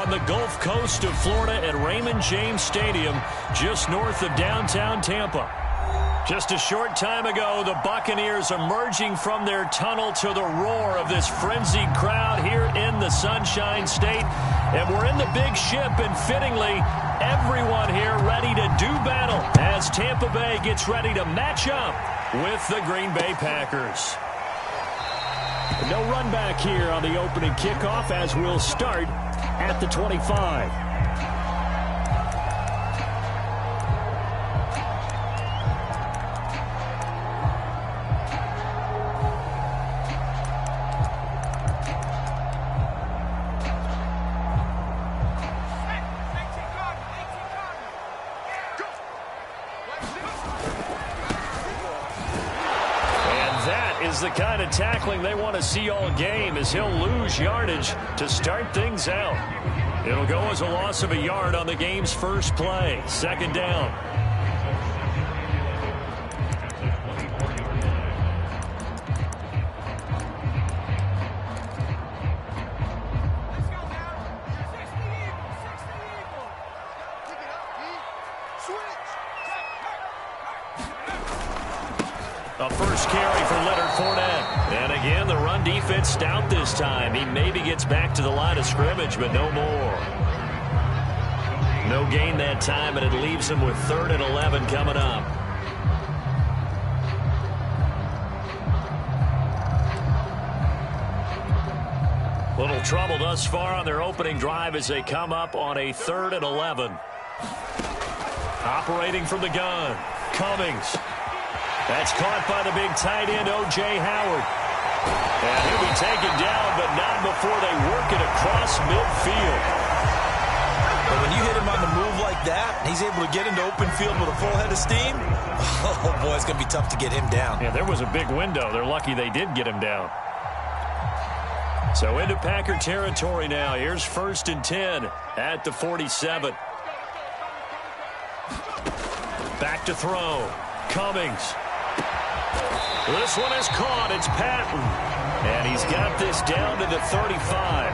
on the Gulf Coast of Florida at Raymond James Stadium, just north of downtown Tampa. Just a short time ago, the Buccaneers emerging from their tunnel to the roar of this frenzied crowd here in the Sunshine State. And we're in the big ship, and fittingly, everyone here ready to do battle as Tampa Bay gets ready to match up with the Green Bay Packers. No run back here on the opening kickoff as we'll start at the 25. The kind of tackling they want to see all game as he'll lose yardage to start things out. It'll go as a loss of a yard on the game's first play. Second down. A first carry for Leonard Fournette. And again, the run defense stout this time. He maybe gets back to the line of scrimmage, but no more. No gain that time, and it leaves him with 3rd and 11 coming up. Little trouble thus far on their opening drive as they come up on a 3rd and 11. Operating from the gun, Cummings. That's caught by the big tight end, O.J. Howard. And he'll be taken down, but not before they work it across midfield. But when you hit him on the move like that, he's able to get into open field with a full head of steam, oh, boy, it's going to be tough to get him down. Yeah, there was a big window. They're lucky they did get him down. So into Packer territory now. Here's 1st and 10 at the 47. Back to throw. Cummings. This one is caught. It's Patton. And he's got this down to the 35.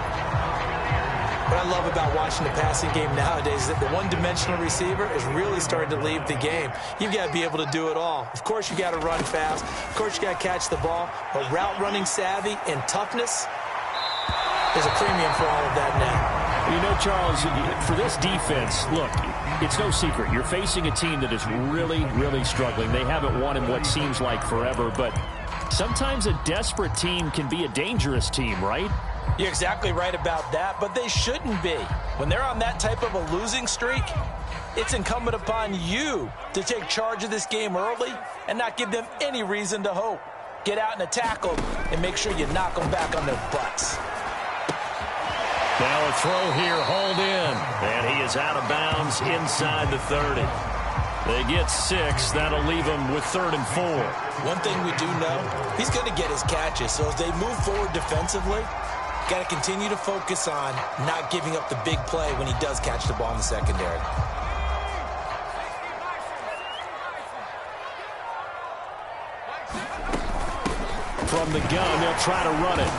What I love about watching the passing game nowadays is that the one-dimensional receiver is really starting to leave the game. You've got to be able to do it all. Of course, you got to run fast. Of course, you got to catch the ball. But route running savvy and toughness, there's a premium for all of that now. You know, Charles, for this defense, look, it's no secret. You're facing a team that is really, really struggling. They haven't won in what seems like forever, but sometimes a desperate team can be a dangerous team, right? You're exactly right about that, but they shouldn't be. When they're on that type of a losing streak, it's incumbent upon you to take charge of this game early and not give them any reason to hope. Get out and attack them and make sure you knock them back on their butts. Now a throw here, hauled in, and he is out of bounds inside the 30. They get 6. That'll leave him with 3rd and 4. One thing we do know, he's going to get his catches. So as they move forward defensively, got to continue to focus on not giving up the big play when he does catch the ball in the secondary. From the gun, they'll try to run it.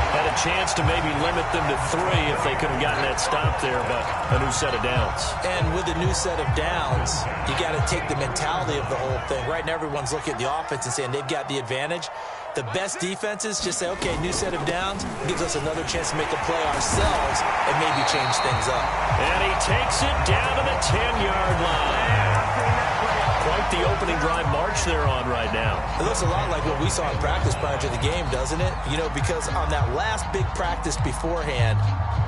Had a chance to maybe limit them to 3 if they could have gotten that stop there, but a new set of downs. And with a new set of downs, you got to take the mentality of the whole thing. Right now, everyone's looking at the offense and saying they've got the advantage. The best defenses just say, okay, new set of downs gives us another chance to make a play ourselves and maybe change things up. And he takes it down to the 10-yard line. Quite the opening drive march they're on right now. It looks a lot like what we saw in practice prior to the game, doesn't it? You know, because on that last big practice beforehand,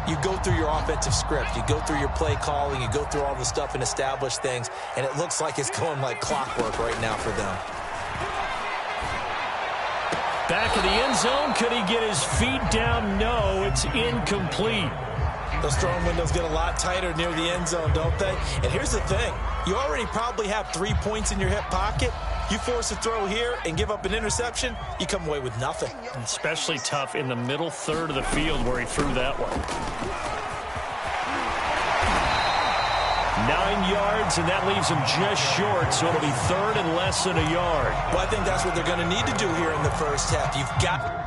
you go through your offensive script. You go through your play calling. You go through all the stuff and establish things. And it looks like it's going like clockwork right now for them. Back in the end zone. Could he get his feet down? No, it's incomplete. Those throwing windows get a lot tighter near the end zone, don't they? And here's the thing. You already probably have 3 points in your hip pocket. You force a throw here and give up an interception, you come away with nothing. Especially tough in the middle third of the field where he threw that one. 9 yards, and that leaves him just short, so it'll be 3rd and less than a yard. Well, I think that's what they're going to need to do here in the first half. You've got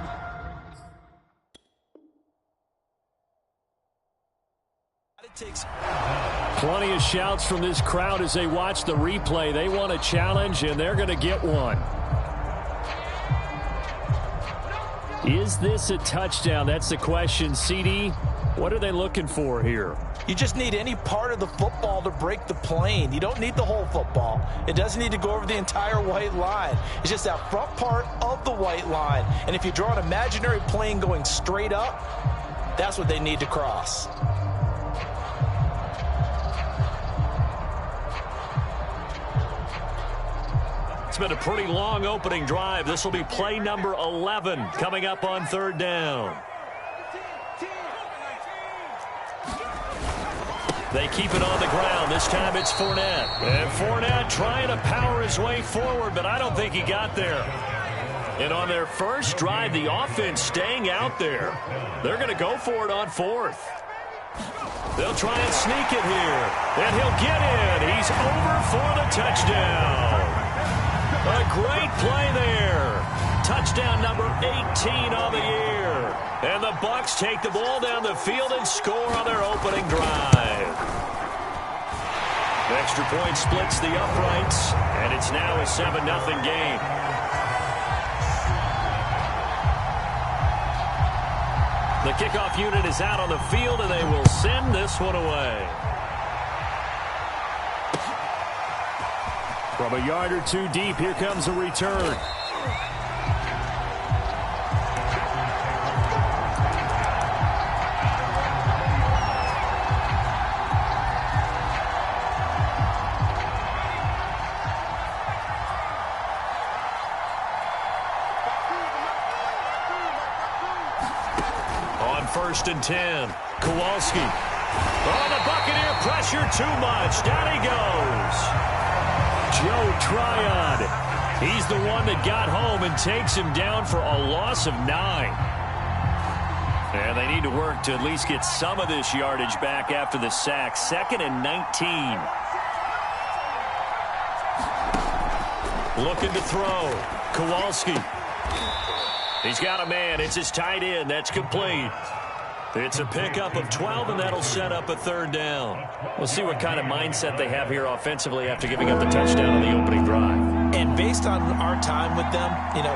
It takes plenty of shouts from this crowd as they watch the replay. They want a challenge, and they're going to get one. Is this a touchdown? That's the question. CD, what are they looking for here? You just need any part of the football to break the plane. You don't need the whole football. It doesn't need to go over the entire white line. It's just that front part of the white line. And if you draw an imaginary plane going straight up, that's what they need to cross. It's been a pretty long opening drive. This will be play number 11 coming up on third down. They keep it on the ground. This time it's Fournette. And Fournette trying to power his way forward, but I don't think he got there. And on their first drive, the offense staying out there. They're going to go for it on fourth. They'll try and sneak it here. And he'll get in. He's over for the touchdown. A great play there. Touchdown number 18 on the year. And the Bucs take the ball down the field and score on their opening drive. The extra point splits the uprights, and it's now a 7-0 game. The kickoff unit is out on the field, and they will send this one away. From a yard or two deep, here comes a return. On 1st and 10, Kowalski. Oh, the Buccaneer pressure too much. Down he goes. Joe Tryon. He's the one that got home and takes him down for a loss of 9. And they need to work to at least get some of this yardage back after the sack. 2nd and 19. Looking to throw. Kowalski. He's got a man. It's his tight end. That's complete. It's a pickup of 12, and that'll set up a third down. We'll see what kind of mindset they have here offensively after giving up the touchdown on the opening drive. And based on our time with them,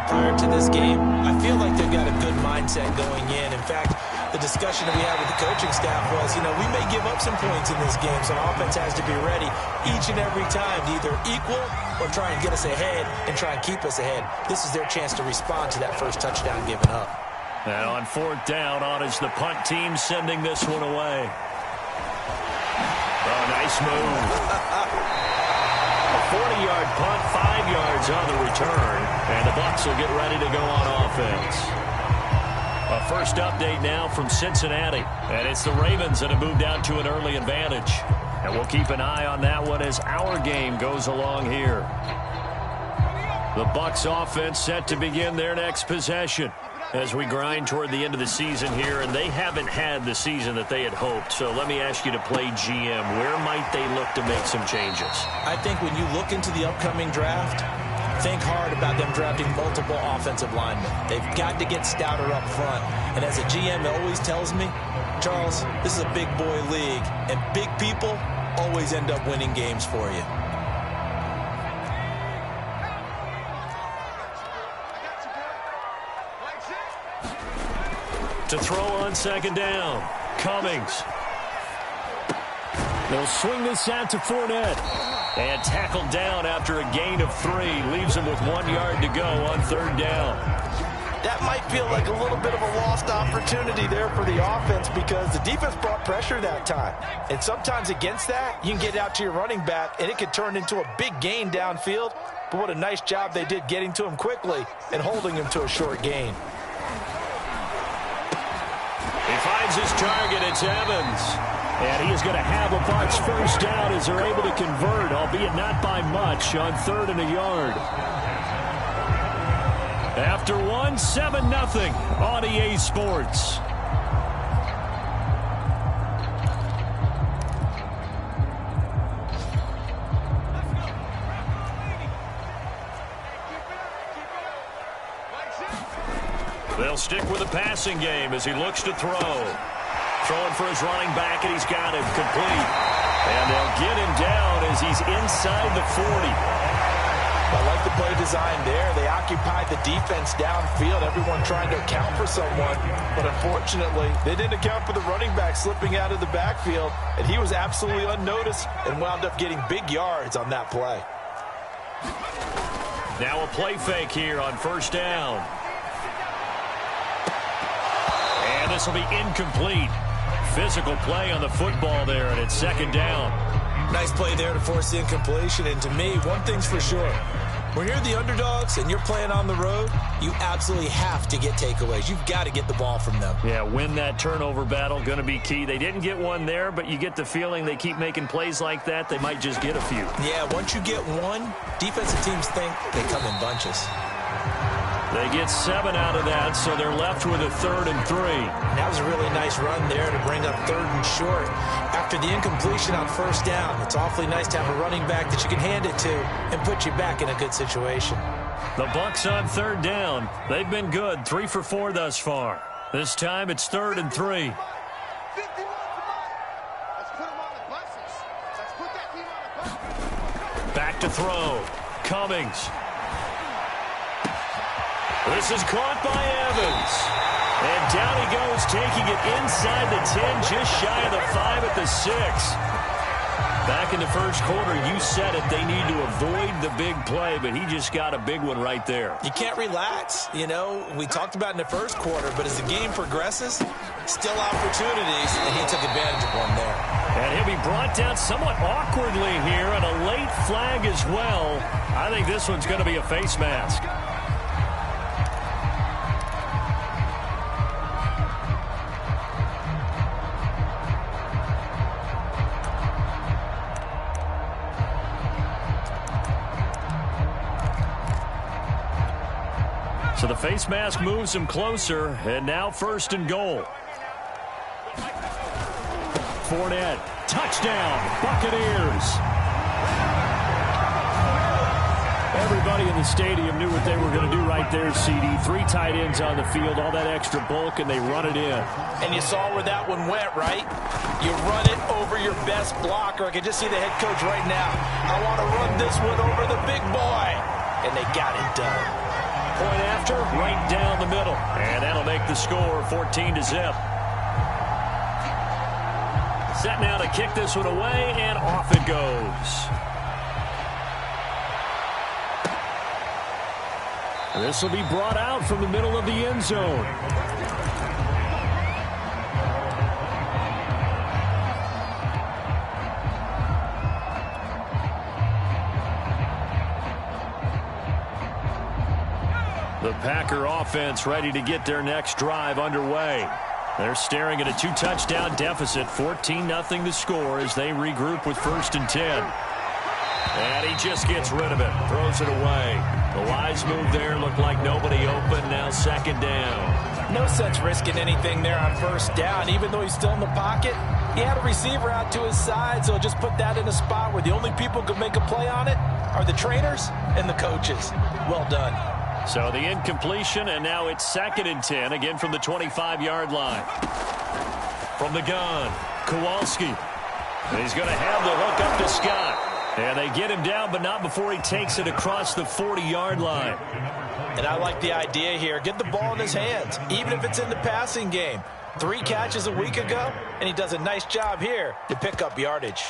prior to this game, I feel like they've got a good mindset going in. In fact, the discussion that we had with the coaching staff was, we may give up some points in this game, so offense has to be ready each and every time to either equal or try and get us ahead and try and keep us ahead. This is their chance to respond to that first touchdown given up. And on 4th down, on is the punt team sending this one away. Oh, nice move. A 40-yard punt, 5 yards on the return, and the Bucs will get ready to go on offense. A first update now from Cincinnati, and it's the Ravens that have moved out to an early advantage. And we'll keep an eye on that one as our game goes along here. The Bucs offense set to begin their next possession as we grind toward the end of the season here, and they haven't had the season that they had hoped. So let me ask you to play GM. Where might they look to make some changes? I think when you look into the upcoming draft, think hard about them drafting multiple offensive linemen. They've got to get stouter up front. And as a GM always tells me, Charles, this is a big boy league, and big people always end up winning games for you. To throw on 2nd down, Cummings. They'll swing this out to Fournette. And tackled down after a gain of 3. Leaves him with 1 yard to go on 3rd down. That might feel like a little bit of a lost opportunity there for the offense because the defense brought pressure that time. And sometimes against that, you can get out to your running back, and it could turn into a big gain downfield. But what a nice job they did getting to him quickly and holding him to a short gain. He finds his target. It's Evans. And he is going to have a Bucs first down as they're able to convert, albeit not by much, on 3rd and a yard. After 7-0 on EA Sports. They'll stick with the passing game as he looks to throw. Throwing for his running back, and he's got him complete. And they'll get him down as he's inside the 40. I like the play design there. They occupied the defense downfield, everyone trying to account for someone. But unfortunately, they didn't account for the running back slipping out of the backfield, and he was absolutely unnoticed and wound up getting big yards on that play. Now a play fake here on first down. And this will be incomplete. Physical play on the football there, and it's second down. Nice play there to force the incompletion. And to me, one thing's for sure. When you're the underdogs and you're playing on the road, you absolutely have to get takeaways. You've got to get the ball from them. Yeah, win that turnover battle, going to be key. They didn't get one there, but you get the feeling they keep making plays like that, they might just get a few. Yeah, once you get one, defensive teams think they come in bunches. They get 7 out of that, so they're left with a 3rd and 3. That was a really nice run there to bring up 3rd and short. After the incompletion on first down, it's awfully nice to have a running back that you can hand it to and put you back in a good situation. The Bucs on 3rd down. They've been good, 3 for 4 thus far. This time it's 3rd and 3. Back to throw. Cummings. This is caught by Evans. And down he goes, taking it inside the 10, just shy of the 5 at the 6. Back in the first quarter, you said it, they need to avoid the big play, but he just got a big one right there. You can't relax. You know, we talked about in the first quarter, but as the game progresses, still opportunities, and he took advantage of one there. And he'll be brought down somewhat awkwardly here, and a late flag as well. I think this one's going to be a face mask. So the face mask moves him closer, and now 1st and goal. Fournette, touchdown, Buccaneers. Everybody in the stadium knew what they were going to do right there, CD. 3 tight ends on the field, all that extra bulk, and they run it in. And you saw where that one went, right? You run it over your best blocker. I can just see the head coach right now. I want to run this one over the big boy. And they got it done. Point after, right down the middle. And that'll make the score 14-0. Set now to kick this one away, and off it goes. This will be brought out from the middle of the end zone. The Packer offense ready to get their next drive underway. They're staring at a 2-touchdown deficit, 14-0 the score as they regroup with 1st and 10. And he just gets rid of it, throws it away. The wise move there, looked like nobody open, now 2nd down. No sense risking anything there on 1st down, even though he's still in the pocket. He had a receiver out to his side, so just put that in a spot where the only people who can make a play on it are the trainers and the coaches. Well done. So the incompletion, and now it's 2nd and 10, again from the 25-yard line. From the gun, Kowalski. He's going to have the hook up to Scott. And they get him down, but not before he takes it across the 40-yard line. And I like the idea here. Get the ball in his hands, even if it's in the passing game. 3 catches a week ago, and he does a nice job here to pick up yardage.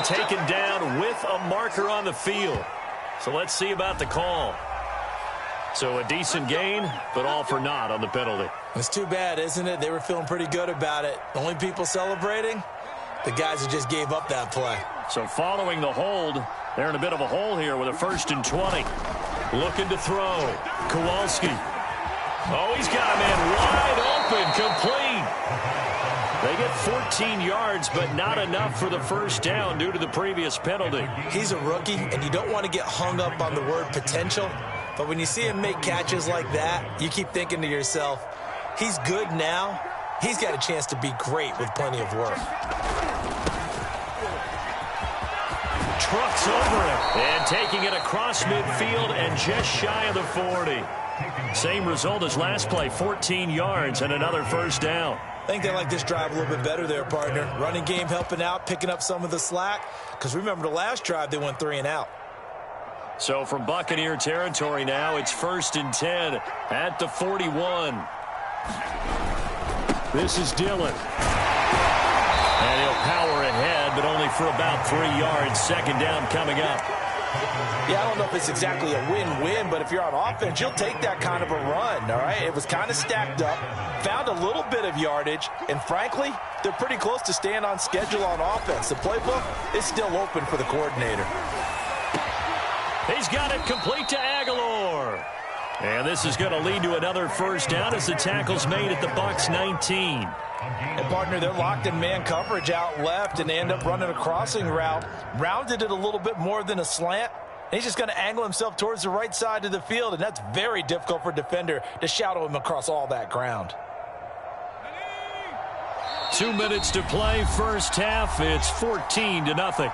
Taken down with a marker on the field. So let's see about the call. So a decent gain, but all for naught on the penalty. It's too bad, isn't it? They were feeling pretty good about it. The only people celebrating, the guys who just gave up that play. So following the hold, they're in a bit of a hole here with a 1st and 20. Looking to throw. Kowalski. Oh, he's got him in wide open, complete. They get 14 yards, but not enough for the 1st down due to the previous penalty. He's a rookie, and you don't want to get hung up on the word potential. But when you see him make catches like that, you keep thinking to yourself, he's good now, he's got a chance to be great with plenty of work. Trucks over it. And taking it across midfield and just shy of the 40. Same result as last play, 14 yards and another first down. I think they like this drive a little bit better there, partner. Running game helping out, picking up some of the slack. Because remember the last drive, they went 3 and out. So from Buccaneer territory now, it's 1st and 10 at the 41. This is Dillon. And he'll power ahead, but only for about 3 yards. 2nd down coming up. Yeah, I don't know if it's exactly a win-win, but if you're on offense, you'll take that kind of a run, all right? It was kind of stacked up, found a little bit of yardage, and frankly, they're pretty close to staying on schedule on offense. The playbook is still open for the coordinator. He's got it complete to Aguilar. And this is going to lead to another first down as the tackle's made at the Bucs 19. And, partner, they're locked in man coverage out left, and they end up running a crossing route. Rounded it a little bit more than a slant. And he's just going to angle himself towards the right side of the field, and that's very difficult for a defender to shadow him across all that ground. 2 minutes to play, first half. It's 14-0.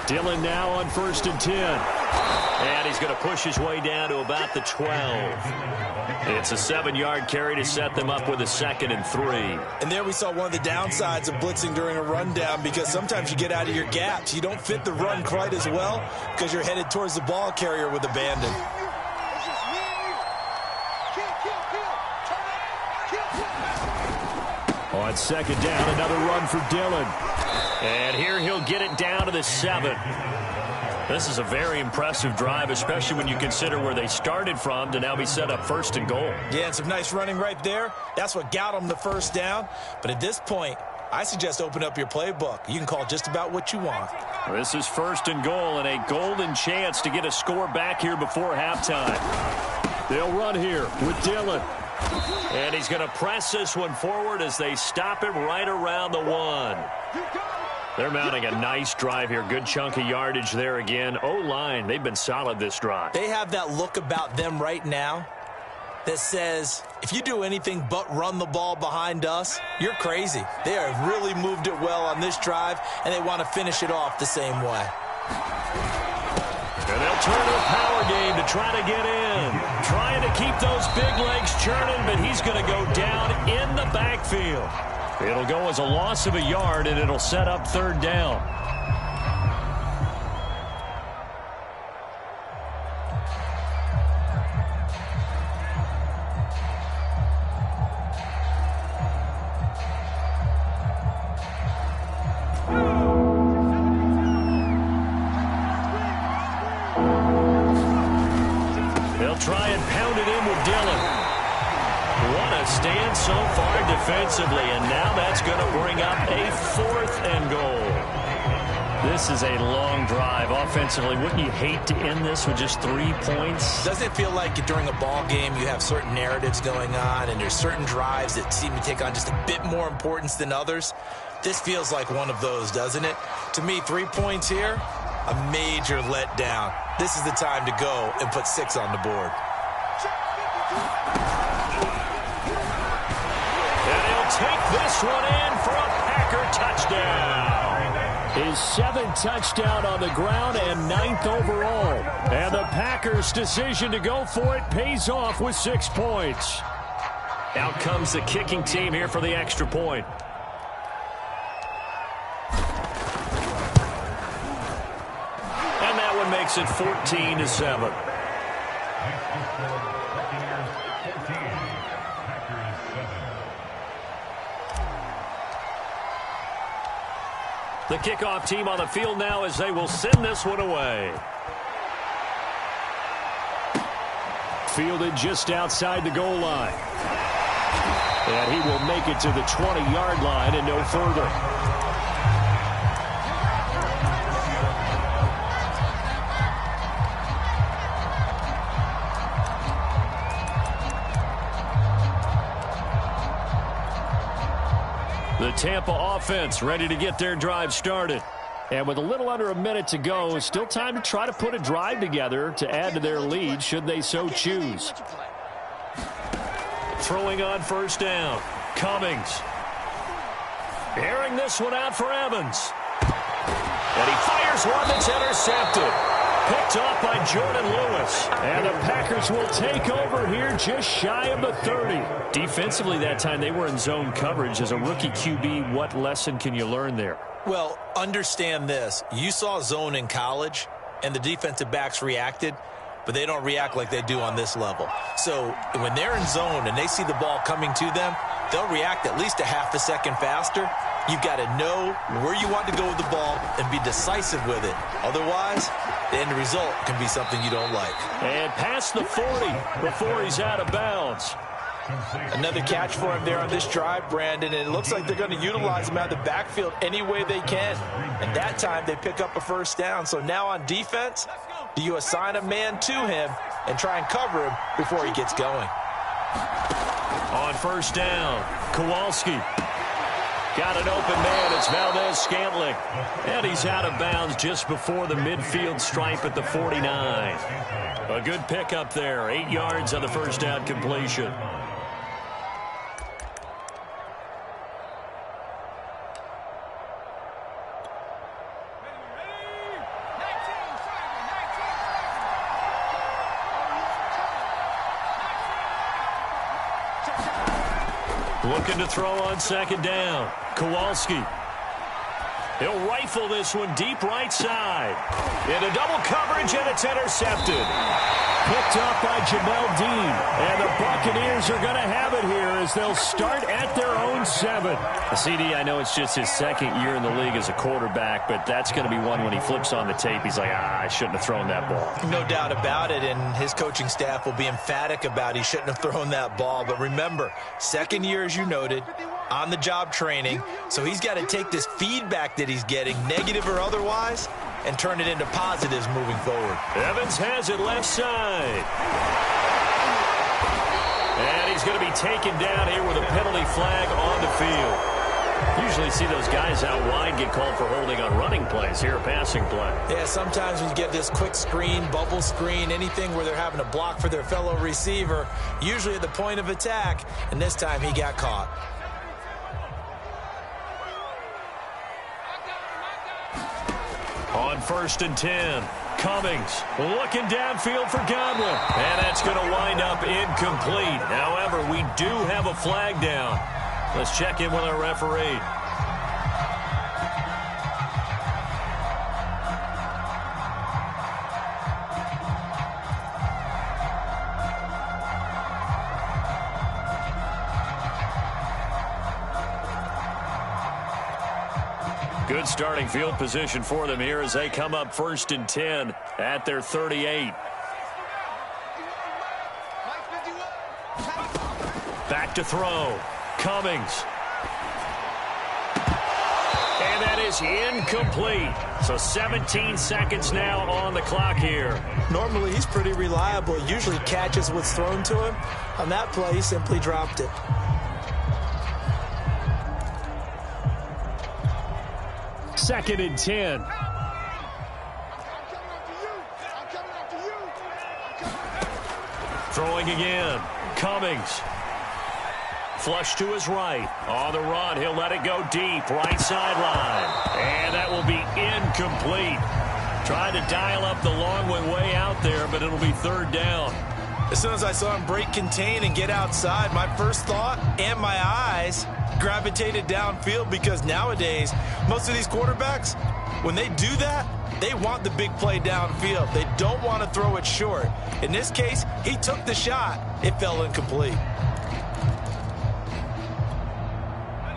Dillon now on 1st and 10. And he's going to push his way down to about the 12. It's a 7-yard carry to set them up with a 2nd and 3. And there we saw one of the downsides of blitzing during a rundown, because sometimes you get out of your gaps. You don't fit the run quite as well because you're headed towards the ball carrier with abandon. On 2nd down, another run for Dillon. And here he'll get it down to the 7. This is a very impressive drive, especially when you consider where they started from to now be set up 1st and goal. Yeah, and some nice running right there. That's what got them the first down. But at this point, I suggest open up your playbook. You can call just about what you want. This is 1st and goal and a golden chance to get a score back here before halftime. They'll run here with Dillon. And he's going to press this one forward as they stop him right around the 1. They're mounting a nice drive here. Good chunk of yardage there again. O-line, they've been solid this drive. They have that look about them right now that says, if you do anything but run the ball behind us, you're crazy. They have really moved it well on this drive, and they want to finish it off the same way. And they'll turn to a power game to try to get in. Trying to keep those big legs churning, but he's going to go down in the backfield. It'll go as a loss of a yard, and it'll set up 3rd down. They'll try and pound it in with Dillon. What a stand so far defensively, and now that's going to bring up a 4th and goal. This is a long drive offensively. Wouldn't you hate to end this with just 3 points? Doesn't it feel like during a ball game you have certain narratives going on, and there's certain drives that seem to take on just a bit more importance than others? This feels like one of those, doesn't it? To me, 3 points here, a major letdown. This is the time to go and put 6 on the board. Take this one in for a Packer touchdown. His 7th touchdown on the ground and 9th overall. And the Packers' decision to go for it pays off with 6 points. Out comes the kicking team here for the extra point. And that one makes it 14-7. The kickoff team on the field now as they will send this one away. Fielded just outside the goal line. And he will make it to the 20-yard line and no further. The Tampa offense ready to get their drive started. And with a little under a minute to go, still time to try to put a drive together to add to their lead should they so choose. Throwing on first down. Cummings. Airing this one out for Evans. And he fires one that's intercepted. Picked off by Jordan Lewis. And the Packers will take over here just shy of the 30. Defensively that time they were in zone coverage. As a rookie QB, what lesson can you learn there? Well, understand this. You saw zone in college, and the defensive backs reacted, but they don't react like they do on this level. So when they're in zone and they see the ball coming to them, they'll react at least a half a second faster. You've got to know where you want to go with the ball and be decisive with it. Otherwise, the end result can be something you don't like. And past the 40 before he's out of bounds. Another catch for him there on this drive, Brandon, and it looks like they're going to utilize him out of the backfield any way they can. And that time they pick up a first down. So now on defense, do you assign a man to him and try and cover him before he gets going? On first down, Kowalski. Got an open man. It's Valdez-Scantling. And he's out of bounds just before the midfield stripe at the 49. A good pickup there. 8 yards on the first down completion. Looking to throw on second down. Kowalski. He'll rifle this one deep right side. Into double coverage, and it's intercepted. Picked up by Jamel Dean. And the Buccaneers are going to have it here as they'll start at their own 7. CD, I know it's just his second year in the league as a quarterback, but that's going to be one when he flips on the tape. He's like, I shouldn't have thrown that ball. No doubt about it, and his coaching staff will be emphatic about he shouldn't have thrown that ball. But remember, second year, as you noted, on-the-job training. So he's got to take this feedback that he's getting, negative or otherwise, and turn it into positives moving forward. Evans has it left side. And he's going to be taken down here with a penalty flag on the field. Usually see those guys out wide get called for holding on running plays. Here, a passing play. Yeah, sometimes when you get this quick screen, bubble screen, anything where they're having to block for their fellow receiver, usually at the point of attack, and this time he got caught. On first and 10, Cummings looking downfield for Godwin. And that's going to wind up incomplete. However, we do have a flag down. Let's check in with our referee. Good starting field position for them here as they come up first and 10 at their 38. Back to throw. Cummings. And that is incomplete. So 17 seconds now on the clock here. Normally he's pretty reliable. Usually catches what's thrown to him. On that play, he simply dropped it. Second and 10. Throwing again. Cummings. Flush to his right. On the run, he'll let it go deep. Right sideline. And that will be incomplete. Trying to dial up the long way out there, but it'll be third down. As soon as I saw him break contain and get outside, my first thought and my eyes gravitated downfield, because nowadays, most of these quarterbacks, when they do that, they want the big play downfield. They don't want to throw it short. In this case, he took the shot. It fell incomplete.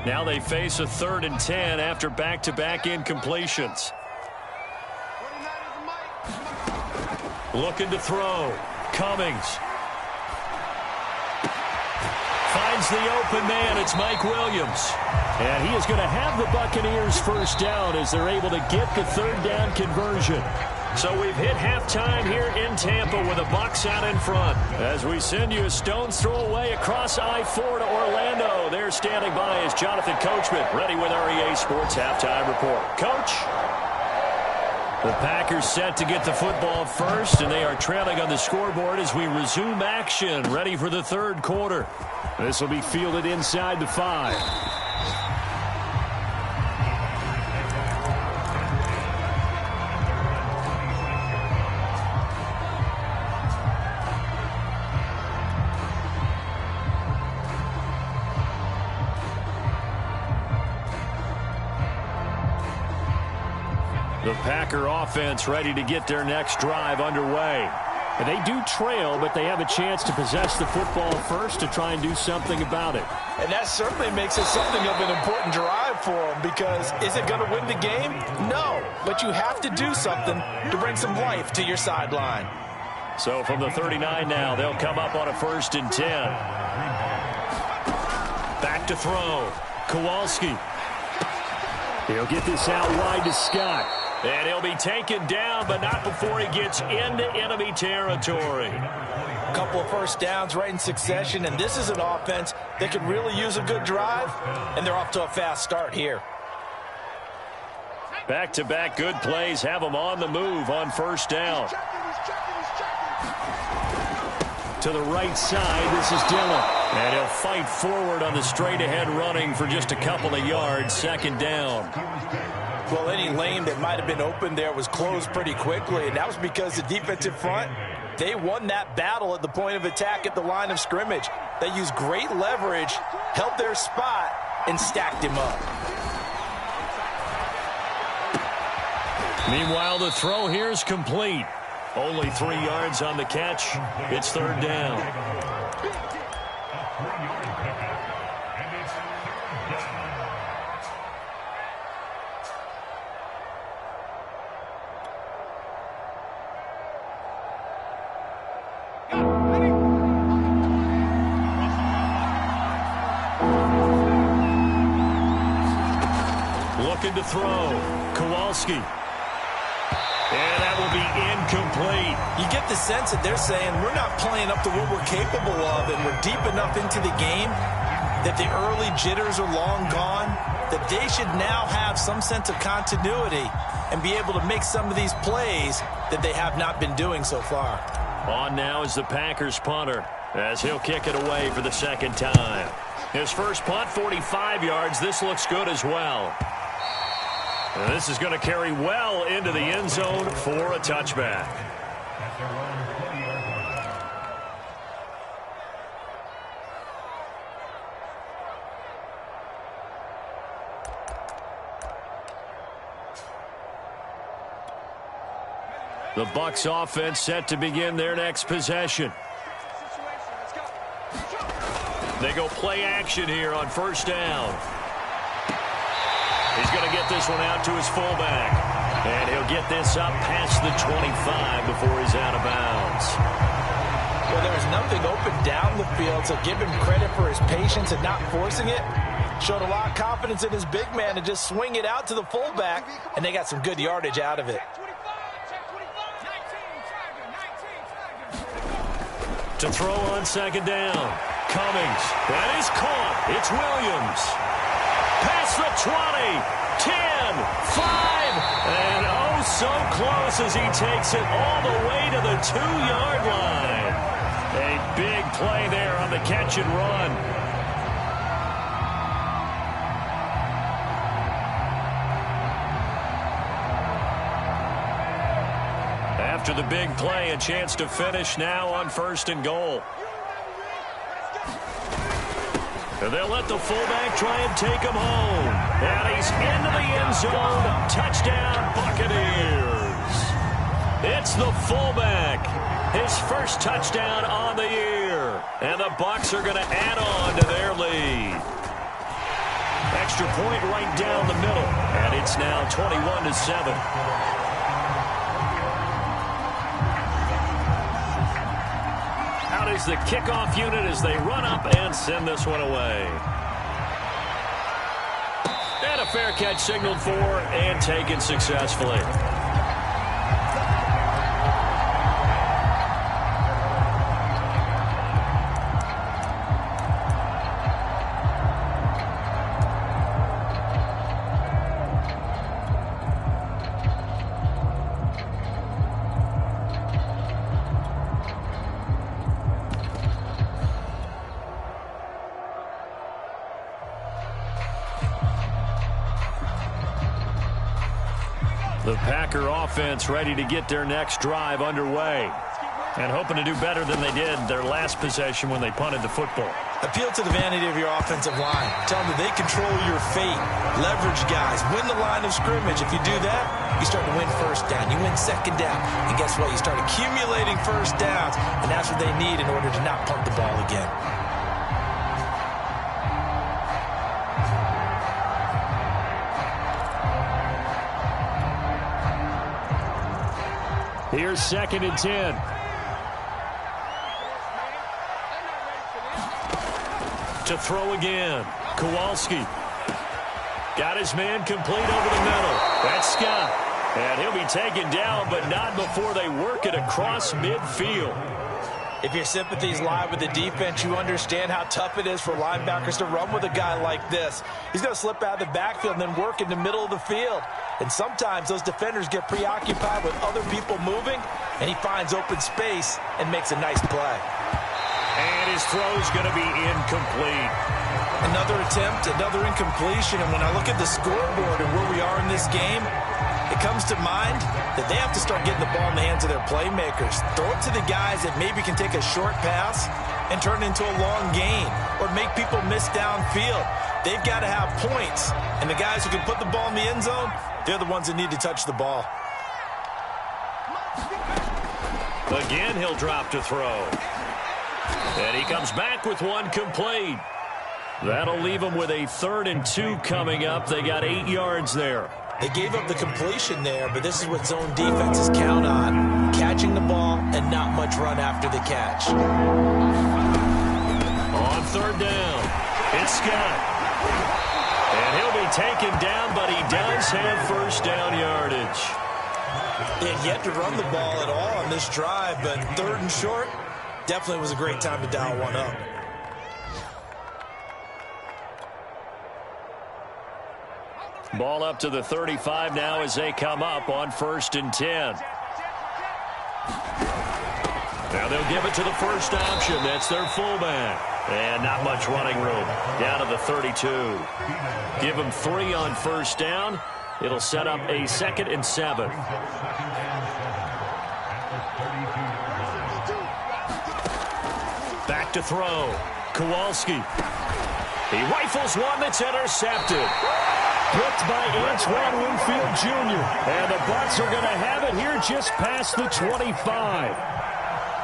Now they face a third and 10 after back-to-back incompletions. Looking to throw. Cummings. Finds the open man. It's Mike Williams. And he is going to have the Buccaneers first down as they're able to get the third down conversion. So we've hit halftime here in Tampa with the Bucs out in front. As we send you a stone's throw away across I-4 to Orlando. There standing by is Jonathan Coachman, ready with our EA Sports Halftime Report. Coach? The Packers set to get the football first, and they are trailing on the scoreboard as we resume action, ready for the third quarter. This will be fielded inside the 5. The Packer offense ready to get their next drive underway. And they do trail, but they have a chance to possess the football first to try and do something about it. And that certainly makes it something of an important drive for them, because is it going to win the game? No, but you have to do something to bring some life to your sideline. So from the 39 now, they'll come up on a 1st and 10. Back to throw. Kowalski. He'll get this out wide to Scott. And he'll be taken down, but not before he gets into enemy territory. A couple of first downs right in succession, and this is an offense that could really use a good drive, and they're off to a fast start here. Back-to-back good plays have them on the move on 1st down. To the right side, this is Dillon. And he'll fight forward on the straight-ahead running for just a couple of yards, 2nd down. Well, any lane that might have been open there was closed pretty quickly, and that was because the defensive front, they won that battle at the point of attack at the line of scrimmage. They used great leverage, held their spot, and stacked him up. Meanwhile, the throw here is complete. Only 3 yards on the catch. It's 3rd down. Looking to throw. Kowalski. And that will be incomplete. You get the sense that they're saying we're not playing up to what we're capable of, and we're deep enough into the game that the early jitters are long gone, that they should now have some sense of continuity and be able to make some of these plays that they have not been doing so far. On now is the Packers punter, as he'll kick it away for the 2nd time. His first punt, 45 yards. This looks good as well. And this is going to carry well into the end zone for a touchback. The Bucs offense set to begin their next possession. They go play action here on 1st down. He's going to get this one out to his fullback. And he'll get this up past the 25 before he's out of bounds. Well, there was nothing open down the field, so give him credit for his patience and not forcing it. Showed a lot of confidence in his big man to just swing it out to the fullback, and they got some good yardage out of it. To throw on 2nd down. Cummings. That is caught. It's Williams. Past the 20, 10, 5, and oh so close as he takes it all the way to the 2-yard line. A big play there on the catch and run. After the big play, a chance to finish now on 1st and goal. They'll let the fullback try and take him home. And he's into the end zone. Touchdown, Buccaneers. It's the fullback. His first touchdown on the year. And the Bucs are going to add on to their lead. Extra point right down the middle. And it's now 21-7. Is the kickoff unit as they run up and send this one away. And a fair catch signaled for and taken successfully. The Packer offense ready to get their next drive underway. And hoping to do better than they did their last possession when they punted the football. Appeal to the vanity of your offensive line. Tell them that they control your fate. Leverage guys. Win the line of scrimmage. If you do that, you start to win first down. You win second down. And guess what? You start accumulating first downs. And that's what they need in order to not punt the ball again. Here's 2nd and 10. To throw again. Kowalski. Got his man complete over the middle. That's Scott. And he'll be taken down, but not before they work it across midfield. If your sympathies lie with the defense, you understand how tough it is for linebackers to run with a guy like this. He's going to slip out of the backfield and then work in the middle of the field. And sometimes those defenders get preoccupied with other people moving, and he finds open space and makes a nice play. And his throw's going to be incomplete. Another attempt, another incompletion. And when I look at the scoreboard and where we are in this game, it comes to mind that they have to start getting the ball in the hands of their playmakers. Throw it to the guys that maybe can take a short pass and turn it into a long gain or make people miss downfield. They've got to have points. And the guys who can put the ball in the end zone, they're the ones that need to touch the ball. Again, he'll drop to throw. And he comes back with one complete. That'll leave him with a 3rd and 2 coming up. They got 8 yards there. They gave up the completion there, but this is what zone defenses count on. Catching the ball and not much run after the catch. On 3rd down, it's Scott. And he'll be taken down, but he does have first down yardage. They had yet to run the ball at all on this drive, but 3rd and short, definitely was a great time to dial one up. Ball up to the 35 now as they come up on 1st and 10. Now they'll give it to the first option. That's their fullback. And not much running room. Down to the 32. Give them 3 on first down. It'll set up a 2nd and 7. Back to throw. Kowalski. He rifles one that's intercepted. Picked by Antoine Winfield Jr. And the Bucs are going to have it here just past the 25.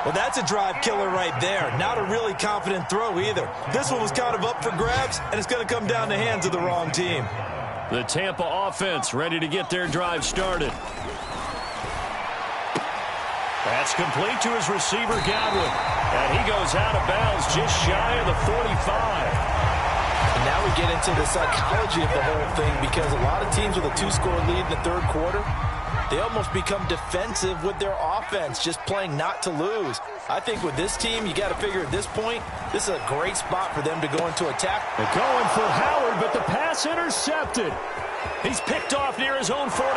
Well, that's a drive killer right there. Not a really confident throw either. This one was kind of up for grabs, and it's going to come down the hands of the wrong team. The Tampa offense ready to get their drive started. That's complete to his receiver, Godwin. And he goes out of bounds just shy of the 45. And now we get into the psychology of the whole thing, because a lot of teams with a 2-score lead in the 3rd quarter, they almost become defensive with their offense, just playing not to lose. I think with this team, you got to figure at this point, this is a great spot for them to go into attack. They're going for Howard, but the pass intercepted. He's picked off near his own 48.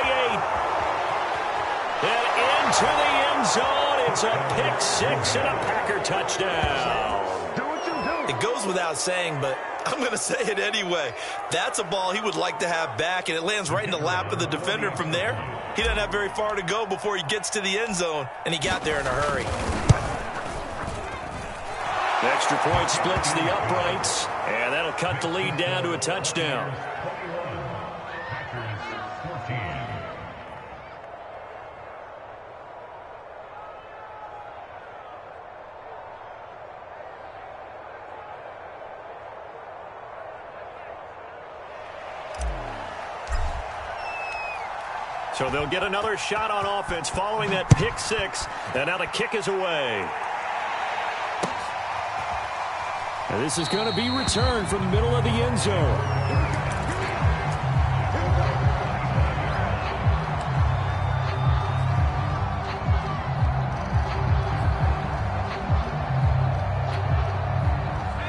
And into the end zone. It's a pick 6 and a Packer touchdown. It goes without saying, but I'm going to say it anyway. That's a ball he would like to have back, and it lands right in the lap of the defender from there. He doesn't have very far to go before he gets to the end zone, and he got there in a hurry. The extra point splits the uprights, and that'll cut the lead down to a touchdown. So they'll get another shot on offense following that pick 6. And now the kick is away. And this is going to be returned from the middle of the end zone.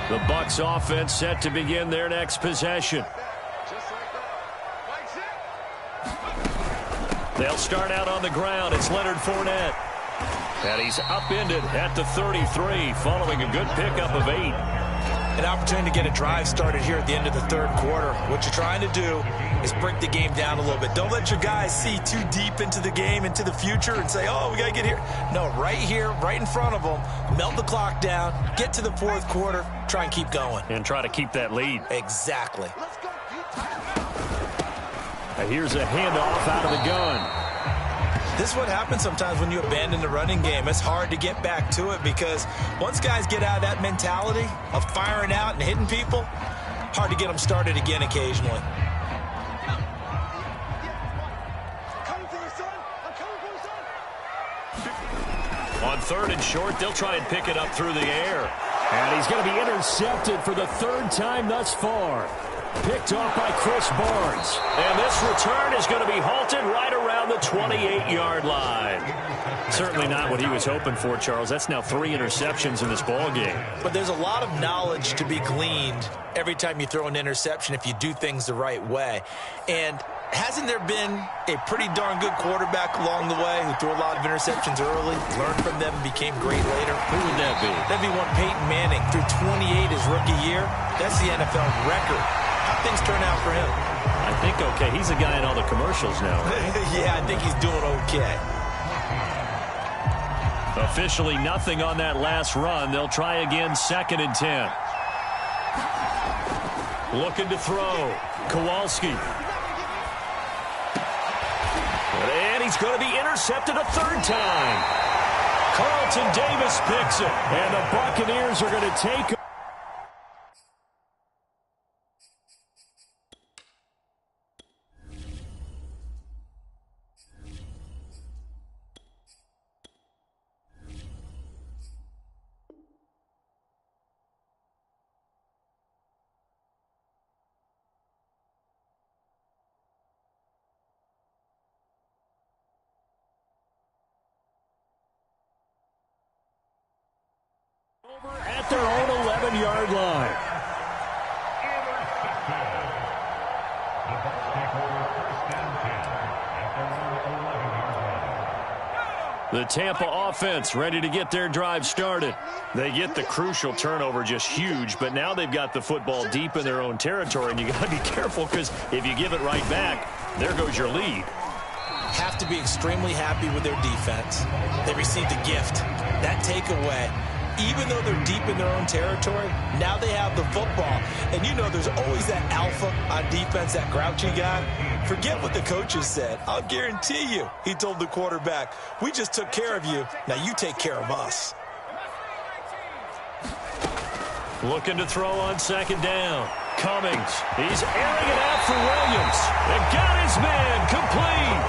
The Bucs offense set to begin their next possession. They'll start out on the ground. It's Leonard Fournette. And he's upended at the 33 following a good pickup of 8. An opportunity to get a drive started here at the end of the 3rd quarter. What you're trying to do is break the game down a little bit. Don't let your guys see too deep into the game, into the future, and say, oh, we got to get here. No, right here, right in front of them, melt the clock down, get to the fourth quarter, try and keep going. And try to keep that lead. Exactly. Here's a handoff out of the gun. This is what happens sometimes when you abandon the running game. It's hard to get back to it because once guys get out of that mentality of firing out and hitting people, hard to get them started again occasionally. On 3rd and short, they'll try and pick it up through the air. And he's going to be intercepted for the 3rd time thus far. Picked off by Chris Barnes. And this return is going to be halted right around the 28-yard line. Certainly not what he was hoping for, Charles. That's now 3 interceptions in this ball game. But there's a lot of knowledge to be gleaned every time you throw an interception if you do things the right way. And hasn't there been a pretty darn good quarterback along the way who threw a lot of interceptions early, learned from them, and became great later? Who would that be? That'd be one Peyton Manning. Threw 28 his rookie year. That's the NFL record. How things turn out for him? I think okay. He's a guy in all the commercials now. Yeah, I think he's doing okay. Officially nothing on that last run. They'll try again 2nd and 10. Looking to throw. Kowalski. And he's going to be intercepted a 3rd time. Carlton Davis picks it. And the Buccaneers are going to take at their own 11-yard line. The Tampa offense ready to get their drive started. They get the crucial turnover, just huge, but now they've got the football deep in their own territory, and you got to be careful because if you give it right back, there goes your lead. Have to be extremely happy with their defense. They received a gift. That takeaway. Even though they're deep in their own territory, now they have the football. And you know there's always that alpha on defense, that grouchy guy. Forget what the coaches said. I'll guarantee you, he told the quarterback, we just took care of you. Now you take care of us. Looking to throw on 2nd down. Cummings. He's airing it out for Williams. And got his man complete.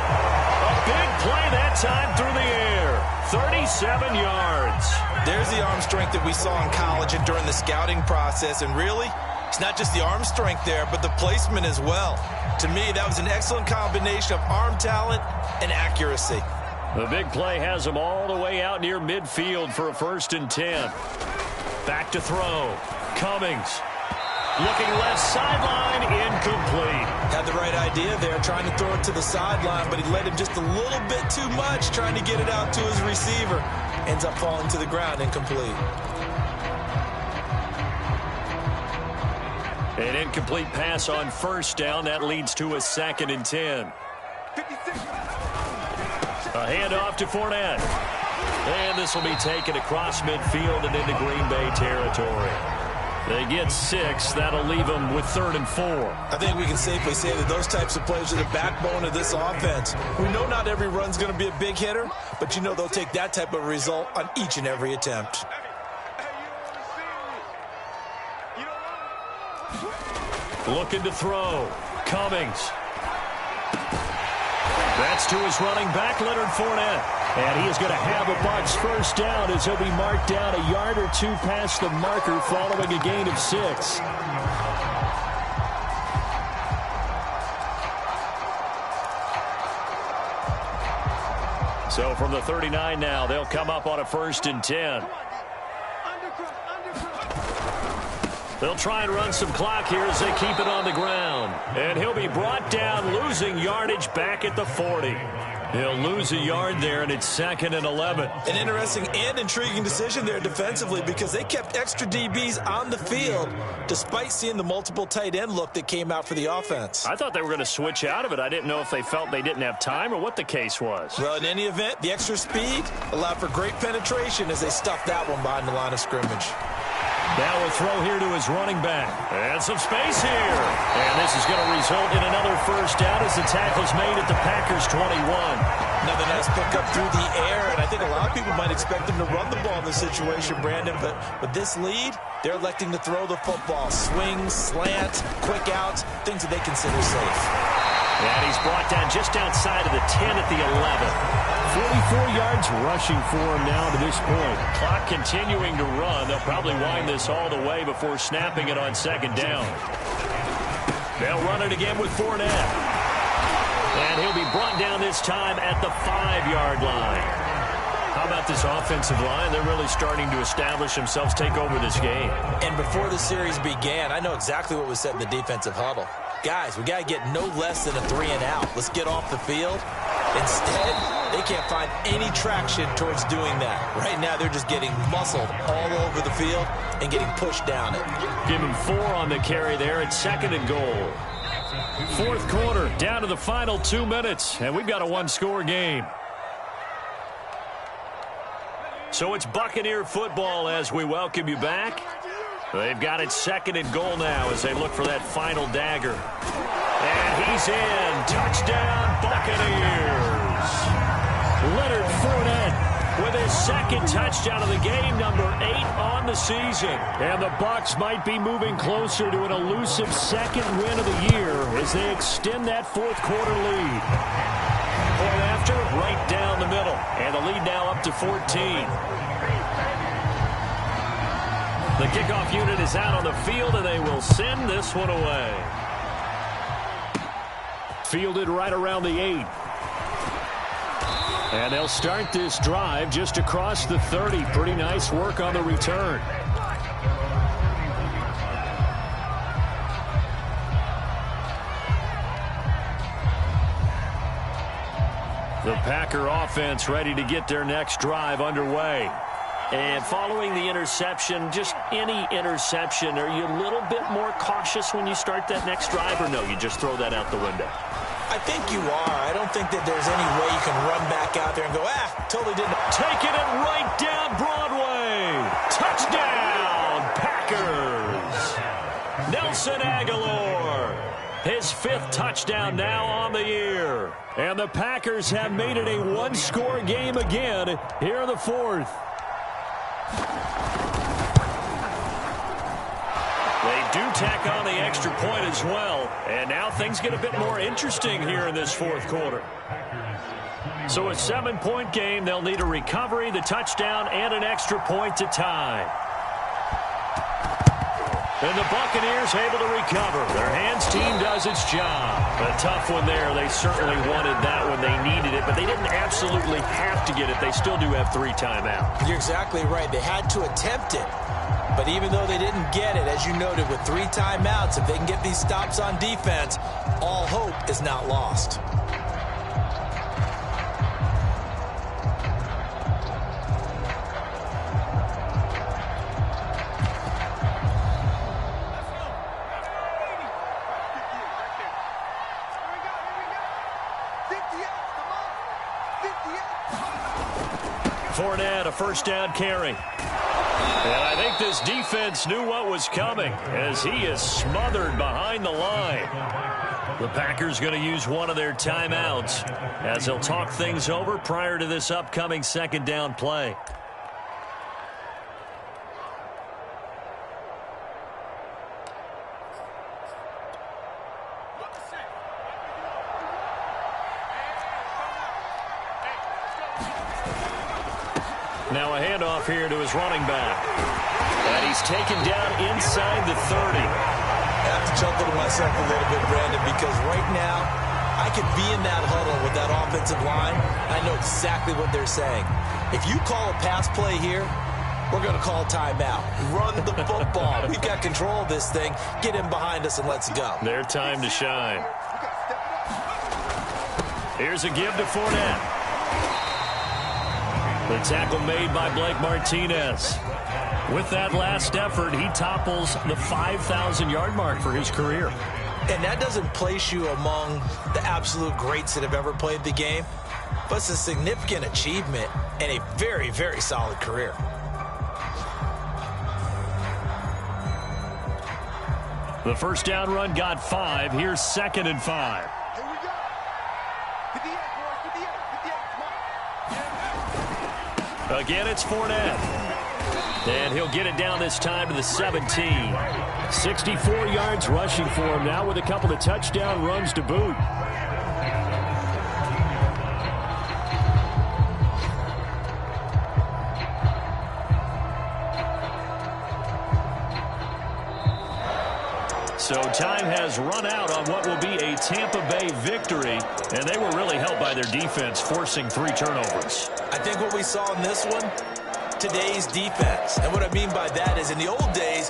A big play that time through the air. 37 yards. There's the arm strength that we saw in college and during the scouting process. And really, it's not just the arm strength there, but the placement as well. To me, that was an excellent combination of arm talent and accuracy. The big play has him all the way out near midfield for a 1st and 10. Back to throw. Cummings. Looking left sideline, incomplete. Had the right idea there, trying to throw it to the sideline, but he led him just a little bit too much, trying to get it out to his receiver. Ends up falling to the ground, incomplete. An incomplete pass on 1st down. That leads to a 2nd and 10. A handoff to Fournette. And this will be taken across midfield and into Green Bay territory. They get 6. That'll leave them with 3rd and 4. I think we can safely say that those types of plays are the backbone of this offense. We know not every run's going to be a big hitter, but you know they'll take that type of result on each and every attempt. Looking to throw. Cummings. That's to his running back, Leonard Fournette. And he is going to have a Bucs 1st down as he'll be marked down a yard or 2 past the marker following a gain of 6. So from the 39 now, they'll come up on a 1st and 10. They'll try and run some clock here as they keep it on the ground. And he'll be brought down, losing yardage back at the 40. He'll lose a yard there, and it's 2nd and 11. An interesting and intriguing decision there defensively because they kept extra DBs on the field despite seeing the multiple tight end look that came out for the offense. I thought they were going to switch out of it. I didn't know if they felt they didn't have time or what the case was. Well, in any event, the extra speed allowed for great penetration as they stuffed that one behind the line of scrimmage. Now a throw here to his running back. And some space here. And this is going to result in another first down as the tackle's made at the Packers' 21. Another nice pickup through the air, and I think a lot of people might expect them to run the ball in this situation, Brandon, but with this lead, they're electing to throw the football. Swings, slants, quick outs, things that they consider safe. And he's brought down just outside of the 10 at the 11. 44 yards rushing for him now to this point. Clock continuing to run. They'll probably wind this all the way before snapping it on 2nd down. They'll run it again with Fournette. And he'll be brought down this time at the 5-yard line. How about this offensive line? They're really starting to establish themselves, take over this game. And before the series began, I know exactly what was said in the defensive huddle. Guys, we got to get no less than a 3-and-out. Let's get off the field. Instead, they can't find any traction towards doing that. Right now, they're just getting muscled all over the field and getting pushed down it. Give him 4 on the carry there at 2nd and goal. 4th quarter, down to the final 2 minutes, and we've got a 1-score game. So it's Buccaneer football as we welcome you back. They've got it 2nd and goal now as they look for that final dagger. And he's in. Touchdown, Buccaneers. Leonard Fournette with his 2nd touchdown of the game, number 8 on the season. And the Bucs might be moving closer to an elusive 2nd win of the year as they extend that 4th quarter lead. Point after, right down the middle. And the lead now up to 14. The kickoff unit is out on the field, and they will send this one away. Fielded right around the 8. And they'll start this drive just across the 30. Pretty nice work on the return. The Packer offense ready to get their next drive underway. And following the interception, just any interception, are you a little bit more cautious when you start that next drive, or no, you just throw that out the window? I think you are. I don't think that there's any way you can run back out there and go, totally didn't. Taking it right down Broadway. Touchdown, Packers. Nelson Aguilar. His 5th touchdown now on the year. And the Packers have made it a 1-score game again here in the 4th. They do tack on the extra point as well. And now things get a bit more interesting here in this 4th quarter. So a 7-point game. They'll need a recovery, the touchdown, and an extra point to tie. And the Buccaneers able to recover. Their hands team does its job. A tough one there. They certainly wanted that when they needed it, but they didn't absolutely have to get it. They still do have 3 timeouts. You're exactly right. They had to attempt it. But even though they didn't get it, as you noted, with 3 timeouts, if they can get these stops on defense, all hope is not lost. Fournette, a first down carry. And I think this defense knew what was coming as he is smothered behind the line. The Packers going to use one of their timeouts as they'll talk things over prior to this upcoming 2nd down play. Now a handoff here to his running back. And he's taken down inside the 30. I have to chuckle to myself a little bit, Brandon, because right now I could be in that huddle with that offensive line. I know exactly what they're saying. If you call a pass play here, we're going to call timeout. Run the football. We've got control of this thing. Get him behind us and let's go. Their time to shine. Here's a give to Fournette. The tackle made by Blake Martinez. With that last effort, he topples the 5,000-yard mark for his career. And that doesn't place you among the absolute greats that have ever played the game, but it's a significant achievement and a very, very solid career. The first down run got 5. Here's 2nd and 5. Here we go. 58, boys, 58, 58. Again, it's Fournette. And he'll get it down this time to the 17. 64 yards rushing for him now with a couple of touchdown runs to boot. So time has run out on what will be a Tampa Bay victory, and they were really helped by their defense, forcing 3 turnovers. I think what we saw in this one, today's defense. And what I mean by that is in the old days,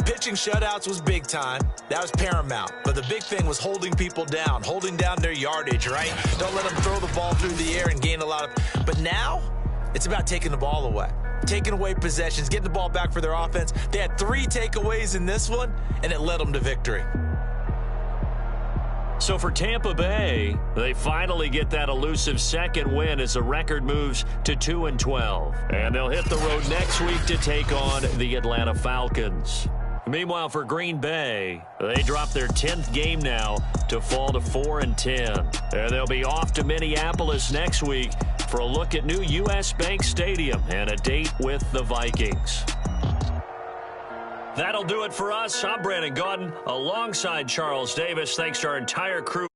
pitching shutouts was big time. That was paramount. But the big thing was holding people down, holding down their yardage, right? Don't let them throw the ball through the air and gain a lot of... But now, it's about taking the ball away. Taking away possessions, getting the ball back for their offense. They had 3 takeaways in this one, and it led them to victory. So for Tampa Bay, they finally get that elusive second win as the record moves to 2-12. And they'll hit the road next week to take on the Atlanta Falcons. Meanwhile, for Green Bay, they drop their 10th game now to fall to 4-10. And they'll be off to Minneapolis next week for a look at new U.S. Bank Stadium and a date with the Vikings. That'll do it for us. I'm Brandon Gaudin alongside Charles Davis. Thanks to our entire crew.